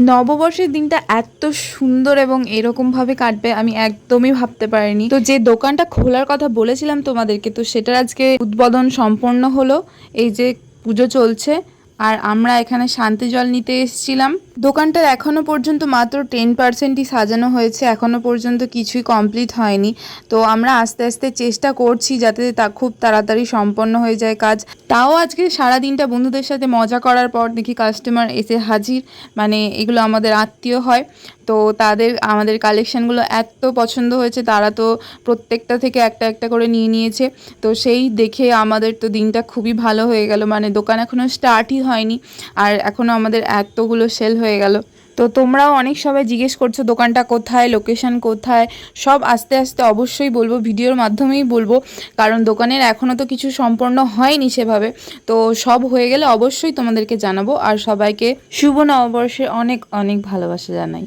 নববর্ষের দিনটা এত সুন্দর এবং এরকমভাবে কাটবে আমি একদমই ভাবতে পারিনি। তো যে দোকানটা খোলার কথা বলেছিলাম তোমাদেরকে, তো সেটার আজকে উদ্বোধন সম্পন্ন হলো। এই যে পুজো চলছে আর আমরা এখানে শান্তি জল নিতে এসেছিলাম। দোকানটার এখনো পর্যন্ত মাত্র 10%ই সাজানো হয়েছে, এখনো পর্যন্ত কিছুই কমপ্লিট হয়নি। তো আমরা আস্তে আস্তে চেষ্টা করছি যাতে তা খুব তাড়াতাড়ি সম্পন্ন হয়ে যায় কাজ। তাও আজকে সারাদিনটা বন্ধুদের সাথে মজা করার পর দেখি কাস্টমার এসে হাজির। মানে এগুলো আমাদের আত্মীয় হয়, তো তাদের আমাদের কালেকশানগুলো এত পছন্দ হয়েছে, তারা তো প্রত্যেকটা থেকে একটা একটা করে নিয়ে নিয়েছে। তো সেই দেখে আমাদের তো দিনটা খুবই ভালো হয়ে গেল। মানে দোকান এখনও স্টার্টই হয়নি আর এখনও আমাদের এতগুলো সেল হয়ে গেল। তো তোমরাও অনেক সবাই জিজ্ঞেস করছো দোকানটা কোথায়, লোকেশন কোথায়, সব আস্তে আস্তে অবশ্যই বলবো, ভিডিওর মাধ্যমেই বলবো, কারণ দোকানের এখনও তো কিছু সম্পন্ন হয়নি সেভাবে। তো সব হয়ে গেলে অবশ্যই তোমাদেরকে জানাবো। আর সবাইকে শুভ নববর্ষে অনেক অনেক ভালোবাসা জানাই।